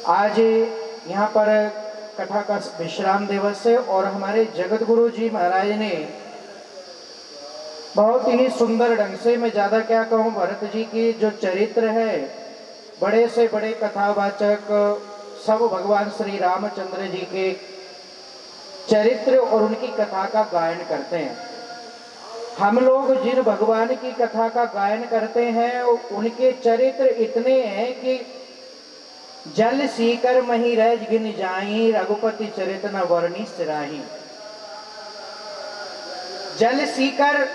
आज यहाँ पर कथा का विश्राम दिवस है और हमारे जगत गुरु जी महाराज ने बहुत ही सुंदर ढंग से, मैं ज़्यादा क्या कहूँ, भरत जी की जो चरित्र है, बड़े से बड़े कथावाचक सब भगवान श्री रामचंद्र जी के चरित्र और उनकी कथा का गायन करते हैं। हम लोग जिन भगवान की कथा का गायन करते हैं उनके चरित्र इतने हैं कि जल सीकर मही रज गिन जाई, रघुपति चरित न वर्णी सिराही। जल सीकर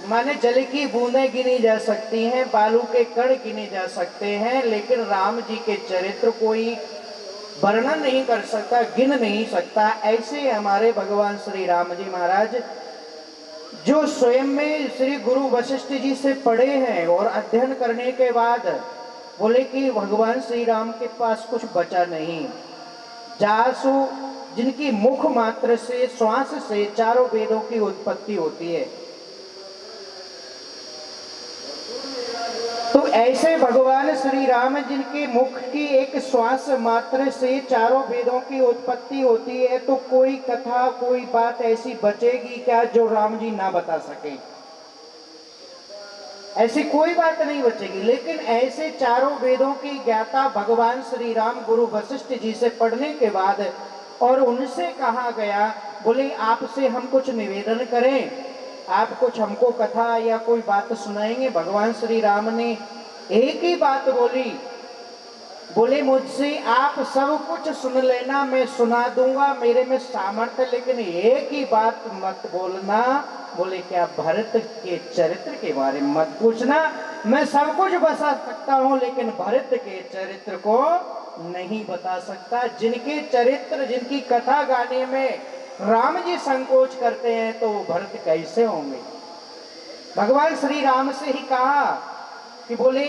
माने जल की बूंदें गिनी जा सकती हैं, बालू के कण गिने जा सकते हैं, लेकिन राम जी के चरित्र कोई वर्णन नहीं कर सकता, गिन नहीं सकता। ऐसे हमारे भगवान श्री राम जी महाराज जो स्वयं में श्री गुरु वशिष्ठ जी से पढ़े हैं और अध्ययन करने के बाद बोले कि भगवान श्री राम के पास कुछ बचा नहीं। जासु जिनकी मुख मात्र से, श्वास से चारों वेदों की उत्पत्ति होती है, तो ऐसे भगवान श्री राम जिनके मुख की एक श्वास मात्र से चारों वेदों की उत्पत्ति होती है, तो कोई कथा, कोई बात ऐसी बचेगी क्या जो राम जी ना बता सके? ऐसी कोई बात नहीं बचेगी। लेकिन ऐसे चारों वेदों की ज्ञाता भगवान श्री राम गुरु वशिष्ठ जी से पढ़ने के बाद और उनसे कहा गया, बोले आपसे हम कुछ निवेदन करें, आप कुछ हमको कथा या कोई बात सुनाएंगे? भगवान श्री राम ने एक ही बात बोली, बोले मुझसे आप सब कुछ सुन लेना, मैं सुना दूंगा, मेरे में सामर्थ्य, लेकिन एक ही बात मत बोलना। बोले क्या? भरत के चरित्र के बारे में मत पूछना। मैं सब कुछ बता सकता हूं लेकिन भरत के चरित्र को नहीं बता सकता। जिनके चरित्र, जिनकी कथा गाने में राम जी संकोच करते हैं तो वो भरत कैसे होंगे? भगवान श्री राम से ही कहा कि बोले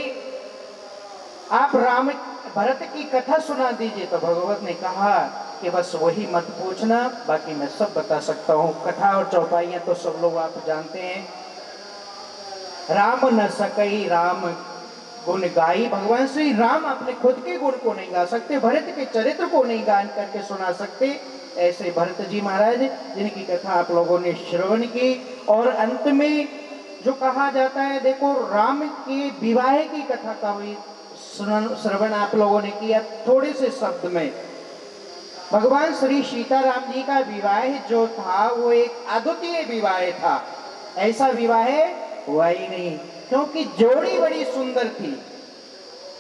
आप राम भरत की कथा सुना दीजिए, तो भगवत ने कहा कि बस वही मत पूछना, बाकी मैं सब बता सकता हूँ। कथा और चौपाइयाँ तो सब लोग आप जानते हैं। राम न सकई राम गुण गाई। भगवान श्री राम अपने खुद के गुण को नहीं गा सकते, भरत के चरित्र को नहीं गान करके सुना सकते। ऐसे भरत जी महाराज जिनकी कथा आप लोगों ने श्रवण की, और अंत में जो कहा जाता है, देखो राम के विवाह की कथा का भी श्रवण आप लोगों ने किया। थोड़े से शब्द में भगवान श्री सीताराम जी का विवाह जो था वो एक अद्वितीय विवाह था। ऐसा विवाह हुआ ही नहीं, क्योंकि जोड़ी बड़ी सुंदर थी।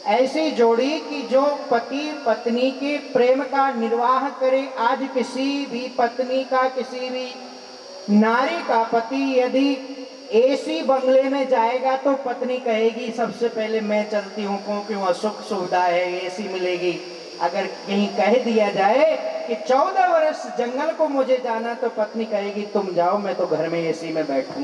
ऐसी जोड़ी कि जो पति पत्नी के प्रेम का निर्वाह करे। आज किसी भी पत्नी का, किसी भी नारी का पति यदि एसी बंगले में जाएगा तो पत्नी कहेगी सबसे पहले मैं चलती हूँ, क्योंकि वहाँ सुख सुविधा है, एसी मिलेगी। अगर कहीं कह दिया जाए कि 14 वर्ष जंगल को मुझे जाना, तो पत्नी कहेगी तुम जाओ, मैं तो घर में एसी में बैठूं।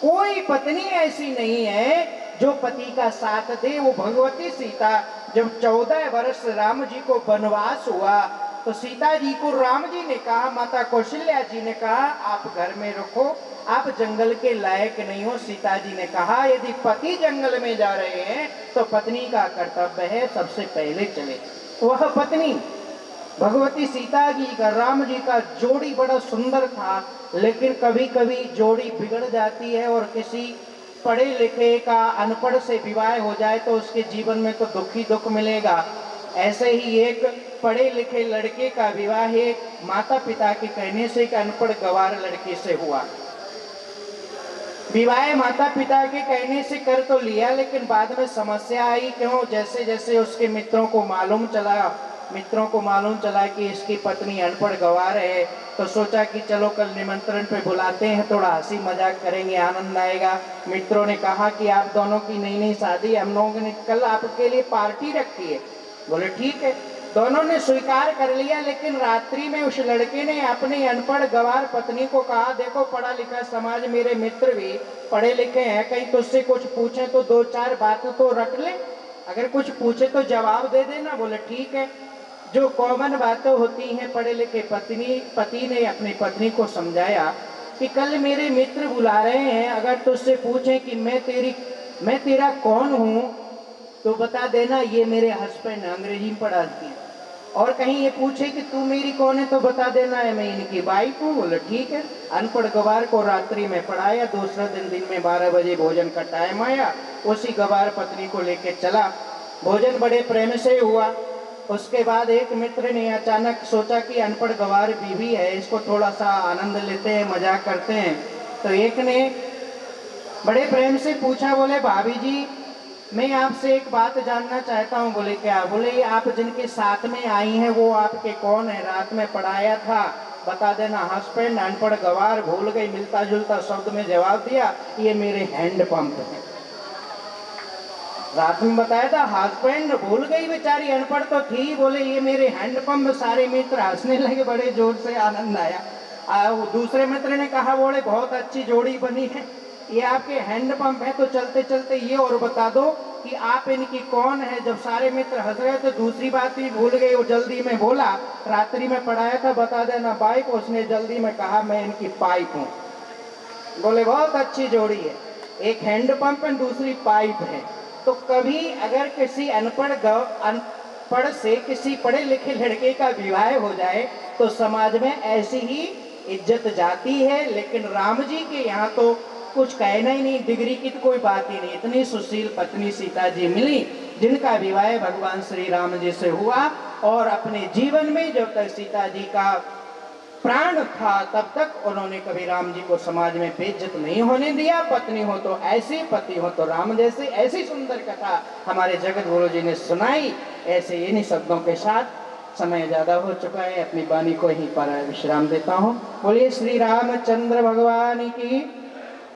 कोई पत्नी ऐसी नहीं है जो पति का साथ दे। वो भगवती सीता, जब 14 वर्ष राम जी को वनवास हुआ तो सीता जी को राम जी ने कहा, माता कौशल्या जी ने कहा आप घर में रखो, आप जंगल के लायक नहीं हो। सीता जी ने कहा यदि पति जंगल में जा रहे हैं तो पत्नी का कर्तव्य है सबसे पहले चले। वह पत्नी भगवती सीता जी का, राम जी का जोड़ी बड़ा सुंदर था, लेकिन कभी कभी जोड़ी बिगड़ जाती है और किसी पढ़े लिखे का अनपढ़ से विवाह हो जाए तो उसके जीवन में तो दुख ही दुख मिलेगा। ऐसे ही एक पढ़े लिखे लड़के का विवाह एक माता पिता के कहने से एक अनपढ़ गवार लड़के से हुआ। विवाह माता पिता के कहने से कर तो लिया, लेकिन बाद में समस्या आई। क्यों? जैसे जैसे उसके मित्रों को मालूम चला कि इसकी पत्नी अनपढ़ गवार है, तो सोचा कि चलो कल निमंत्रण पे बुलाते हैं, थोड़ा हंसी मजाक करेंगे, आनंद आएगा। मित्रों ने कहा कि आप दोनों की नई नई शादी, हम लोगों ने कल आपके लिए पार्टी रखी है। बोले ठीक है, दोनों ने स्वीकार कर लिया। लेकिन रात्रि में उस लड़के ने अपनी अनपढ़ गवार पत्नी को कहा, देखो पढ़ा लिखा समाज, मेरे मित्र भी पढ़े लिखे हैं, कहीं तुझसे कुछ पूछे तो 2-4 बात तो रख ले, अगर कुछ पूछे तो जवाब दे देना। बोले ठीक है। जो कॉमन बातें होती हैं, पढ़े लिखे पति ने अपनी पत्नी को समझाया कि कल मेरे मित्र बुला रहे हैं, अगर तुझसे पूछे कि मैं तेरा कौन हूँ तो बता देना ये मेरे हस्बैंड, अंग्रेजी में पढ़ाती है। और कहीं ये पूछे कि तू मेरी कौन है तो बता देना है मैं इनकी वाइफ हूँ। बोले ठीक है। अनपढ़ गवार को रात्रि में पढ़ाया, दूसरा दिन में 12 बजे भोजन का टाइम आया, उसी गवार पत्नी को लेके चला। भोजन बड़े प्रेम से हुआ। उसके बाद एक मित्र ने अचानक सोचा कि अनपढ़ गवार बीवी है, इसको थोड़ा सा आनंद लेते हैं, मजाक करते हैं। तो एक ने बड़े प्रेम से पूछा, बोले भाभी जी मैं आपसे एक बात जानना चाहता हूँ। बोले क्या? बोले आप जिनके साथ में आई हैं वो आपके कौन है? रात में पढ़ाया था, बता देना। हस्बैंड अनपढ़ गवार भूल गई, मिलता जुलता शब्द में जवाब दिया, ये मेरे हैंड पंप है। रात में बताया था, हस्बैंड भूल गई बेचारी, अनपढ़ तो थी। बोले ये मेरे हैंड पंप। सारे मित्र हंसने लगे, बड़े जोर से आनंद आया। दूसरे मित्र ने कहा, बोले बहुत अच्छी जोड़ी बनी है, ये आपके हैंड पंप है। तो चलते चलते ये और बता दो कि आप इनकी कौन है। जब सारे मित्र हंस रहे तो दूसरी बात भी भूल गई, वो जल्दी में बोला, रात्रि में पढ़ाया था, बता देना बाइक। उसने जल्दी में कहा, मैं इनकी पाइप हूँ। बोले बहुत अच्छी जोड़ी है, एक हैंड पंप है, दूसरी पाइप है। तो कभी अगर किसी अनपढ़ से किसी पढ़े लिखे लड़के का विवाह हो जाए तो समाज में ऐसी ही इज्जत जाती है। लेकिन राम जी के यहाँ तो कुछ कहना ही नहीं, डिग्री की तो कोई बात ही नहीं। इतनी सुशील पत्नी सीता जी मिली जिनका विवाह भगवान श्री राम जी से हुआ, और अपने जीवन में जब तक सीता जी का प्राण था तब तक उन्होंने कभी राम जी को समाज में बेइज्जत नहीं होने दिया। पत्नी हो तो ऐसे, पति हो तो राम जैसे। ऐसी सुंदर कथा हमारे जगत गुरु जी ने सुनाई। ऐसे इन्हीं शब्दों के साथ, समय ज्यादा हो चुका है, अपनी वाणी को यहीं पर विश्राम देता हूँ। बोलिए श्री रामचंद्र भगवान की।